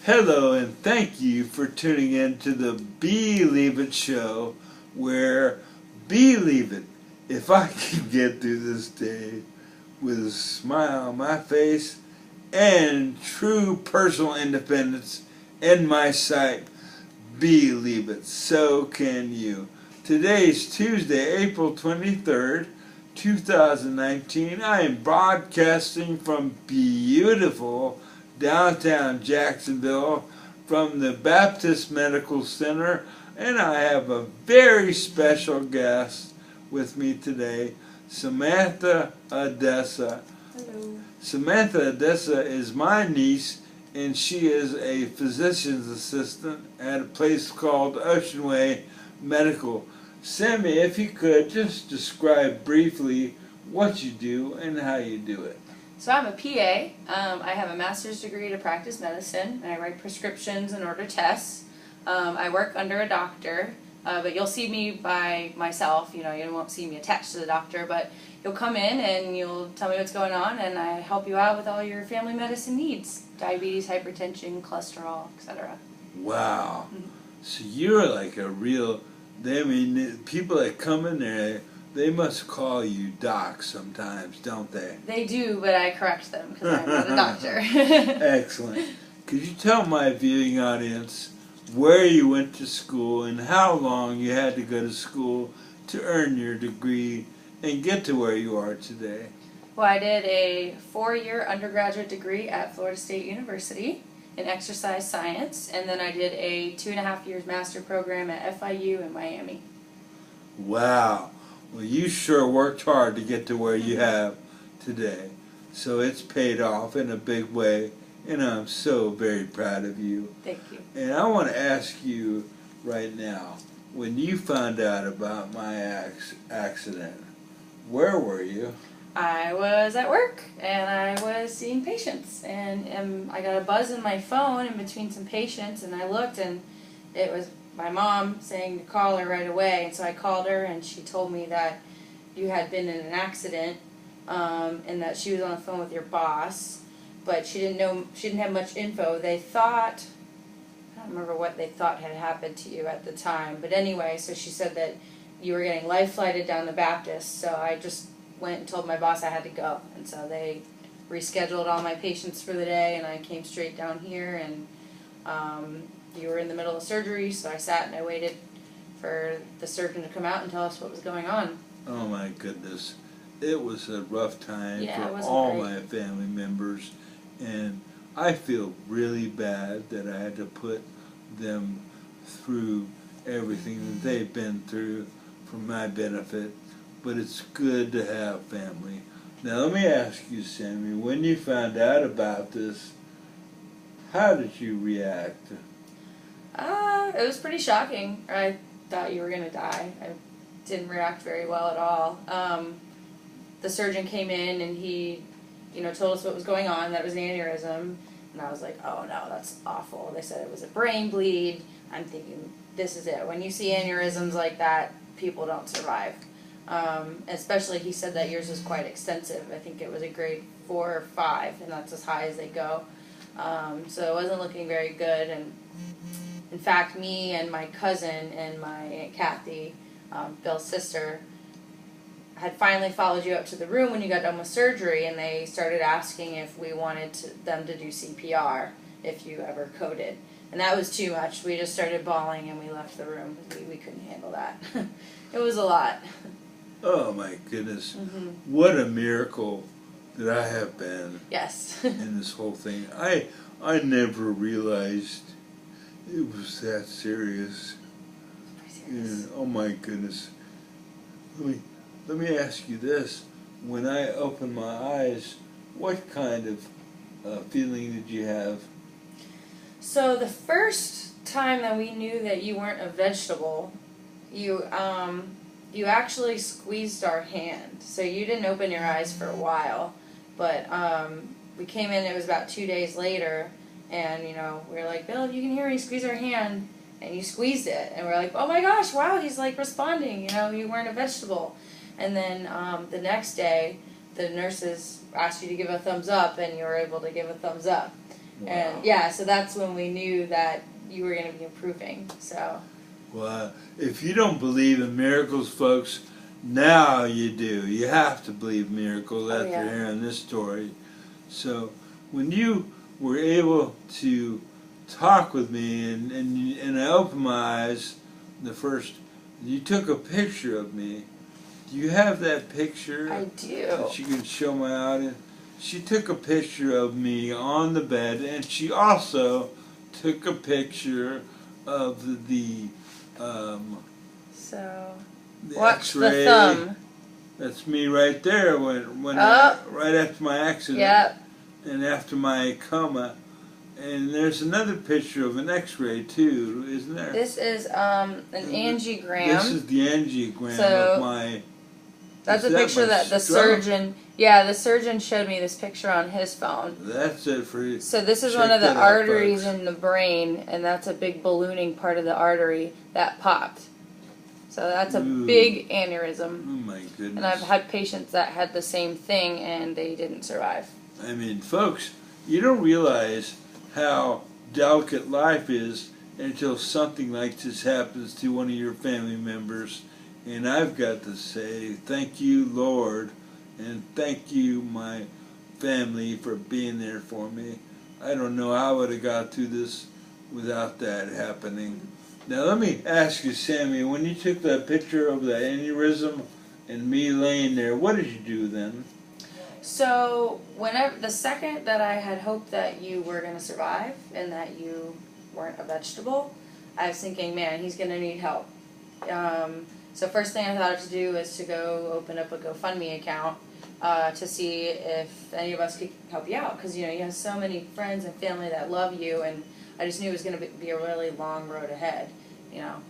Hello, and thank you for tuning in to the B-leav-itt show, where B-leav-it, if I can get through this day with a smile on my face and true personal independence in my sight, B-leav-it, so can you. Today's Tuesday, April 23rd, 2019. I am broadcasting from beautiful downtown Jacksonville from the Baptist Medical Center, and I have a very special guest with me today, Samantha Adessa. Hello. Samantha Adessa is my niece, and she is a physician's assistant at a place called Ocean Way Medical. Sammy, if you could just describe briefly what you do and how you do it. So I'm a PA. I have a master's degree to practice medicine, and I write prescriptions and order tests. I work under a doctor, but you'll see me by myself. You won't see me attached to the doctor, but you'll come in and you'll tell me what's going on, and I help you out with all your family medicine needs: diabetes, hypertension, cholesterol, etc. Wow. So you're like a real, people that come in there, they must call you doc sometimes, don't they? They do, but I correct them because I'm not a doctor. Excellent. Could you tell my viewing audience where you went to school and how long you had to go to school to earn your degree and get to where you are today? Well, I did a 4-year undergraduate degree at Florida State University in exercise science, and then I did a 2.5 years master program at FIU in Miami. Wow. Well, you sure worked hard to get to where you have today. So it's paid off in a big way, and I'm so very proud of you. Thank you. And I want to ask you right now, when you found out about my accident, where were you? I was at work, and I was seeing patients, and I got a buzz in my phone in between some patients, and I looked, and it was my mom saying to call her right away. And so I called her, and she told me that you had been in an accident, and that she was on the phone with your boss, but she didn't have much info. They thought, I don't remember what they thought had happened to you at the time, but anyway, so she said that you were getting life flighted down the Baptist. So I just went and told my boss I had to go, and so they rescheduled all my patients for the day, and I came straight down here, and you were in the middle of surgery, so I sat and I waited for the surgeon to come out and tell us what was going on. Oh my goodness. It was a rough time for it all great. my family members, and I feel really bad that I had to put them through everything that they've been through for my benefit, but it's good to have family. Now let me ask you, Sammy, when you found out about this, how did you react? It was pretty shocking. I thought you were going to die. I didn't react very well at all. The surgeon came in and he, told us what was going on, that it was an aneurysm, and I was like, oh no, that's awful. They said it was a brain bleed. I'm thinking, this is it. When you see aneurysms like that, people don't survive. Especially, he said that yours was quite extensive. I think it was a grade 4 or 5, and that's as high as they go. So it wasn't looking very good, and in fact, me and my cousin and my Aunt Kathy, Bill's sister, had finally followed you up to the room when you got done with surgery, and they started asking if we wanted them to do CPR, if you ever coded. And that was too much. We just started bawling and we left the room because we couldn't handle that. It was a lot. Oh my goodness. What a miracle that I have been Yes. in this whole thing. I never realized it was that serious. Serious. Oh my goodness. Let me ask you this. When I opened my eyes, what kind of feeling did you have? So the first time that we knew that you weren't a vegetable, you actually squeezed our hand. So you didn't open your eyes for a while, but we came in, it was about 2 days later, and we were like, Bill, if you can hear me, squeeze our hand, and you squeezed it, and we're like, oh my gosh, wow, he's like responding, you weren't a vegetable. And then the next day, the nurses asked you to give a thumbs up, and you were able to give a thumbs up. Wow. And yeah, so that's when we knew that you were going to be improving. So. Well, if you don't believe in miracles, folks, now you do. You have to believe miracles after hearing this story. So when you were able to talk with me and I opened my eyes, you took a picture of me. Do you have that picture? I do. That you can show my audience? She took a picture of me on the bed, and she also took a picture of the so the watch X-ray. the thumb. That's me right there right after my accident. Yep. And after my coma. And there's another picture of an X-ray too, isn't there? This is an angiogram. This is the angiogram of my. That's a picture that the surgeon. Yeah, the surgeon showed me this picture on his phone. That's it for you. So this is one of the arteries in the brain, and that's a big ballooning part of the artery that popped. So that's a big aneurysm. Oh my goodness. And I've had patients that had the same thing, and they didn't survive. I mean, folks, you don't realize how delicate life is until something like this happens to one of your family members. And I've got to say, thank you, Lord, and thank you, my family, for being there for me. I don't know how I would have got through this without that happening. Now let me ask you, Sammy, when you took that picture of the aneurysm and me laying there, what did you do then? So the second that I had hoped that you were going to survive and that you weren't a vegetable, I was thinking, man, he's going to need help. So first thing I thought to do is to go open up a GoFundMe account to see if any of us could help you out, because you have so many friends and family that love you, and I just knew it was going to be a really long road ahead.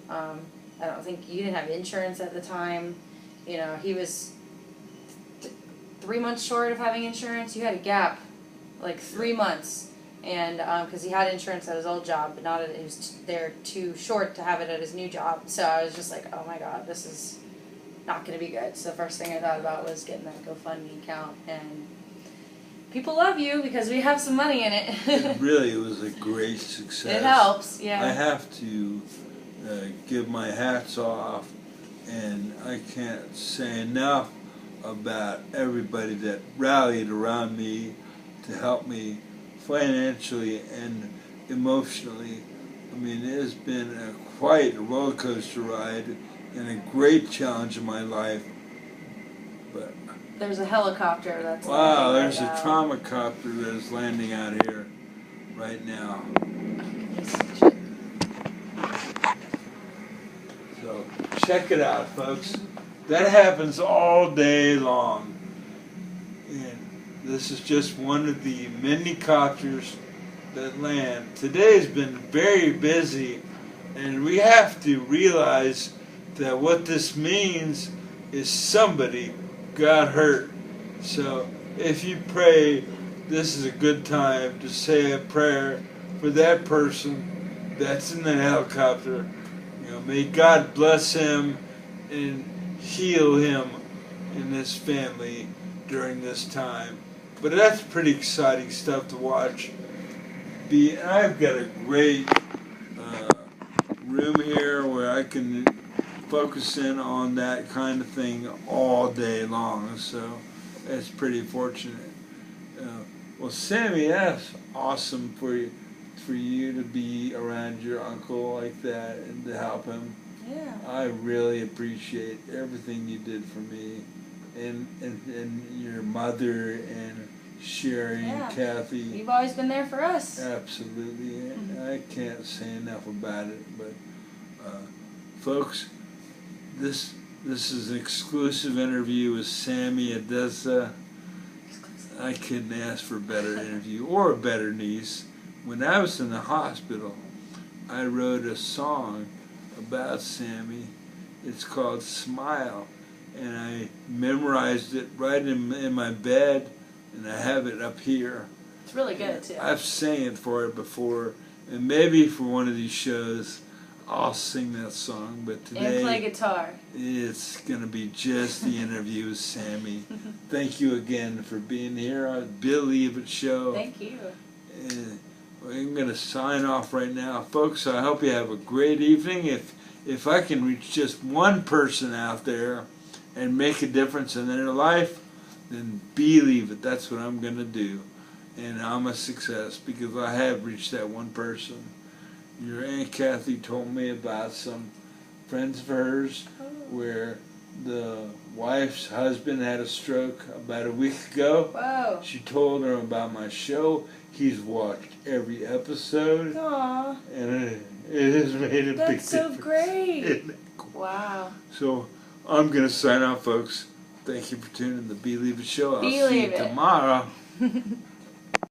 I don't think you didn't have insurance at the time. He was 3 months short of having insurance. You had a gap, like 3 months, and because he had insurance at his old job, but he was there too short to have it at his new job. So I was just like, oh my God, this is not going to be good. So the first thing I thought about was getting that GoFundMe account, and people love you because we have some money in it. It really was a great success. It helps, yeah. I have to give my hats off, and I can't say enough about everybody that rallied around me to help me financially and emotionally. I mean, it has been quite a roller coaster ride and a great challenge in my life. But there's a helicopter that's wow, there's right a trauma copter that's landing out here right now. So check it out, folks. That happens all day long. And this is just one of the many copters that land. Today's been very busy, and we have to realize that what this means is somebody got hurt. So if you pray, this is a good time to say a prayer for that person that's in the helicopter. May God bless him and heal him and his family during this time. But that's pretty exciting stuff to watch. I've got a great room here where I can focus in on that kind of thing all day long, so that's pretty fortunate. Well, Sammy, that's awesome for you to be around your uncle like that and to help him. Yeah. I really appreciate everything you did for me, and your mother and Sherry and Kathy. You've always been there for us. Absolutely. I can't say enough about it. But folks, this is an exclusive interview with Sammy Adessa. I couldn't ask for a better interview or a better niece. When I was in the hospital, I wrote a song about Sammy. It's called Smile, and I memorized it right in my bed, and I have it up here. It's really good too. I've sang it for it before, and maybe for one of these shows I'll sing that song, but today and play guitar. It's gonna be just the interview with Sammy. Thank you again for being here on B-leav-itt show. Thank you. I'm going to sign off right now. Folks, I hope you have a great evening. If I can reach just one person out there and make a difference in their life, then B-leav-it. That's what I'm going to do. And I'm a success because I have reached that one person. Your Aunt Kathy told me about some friends of hers where the wife's husband had a stroke about a week ago. Whoa. She told her about my show. He's watched every episode. Aww. And it has made a big difference. That's so great. Isn't that cool? Wow. So I'm going to sign off, folks. Thank you for tuning in to the B-leav-it show. I'll see you B-leav-it. tomorrow.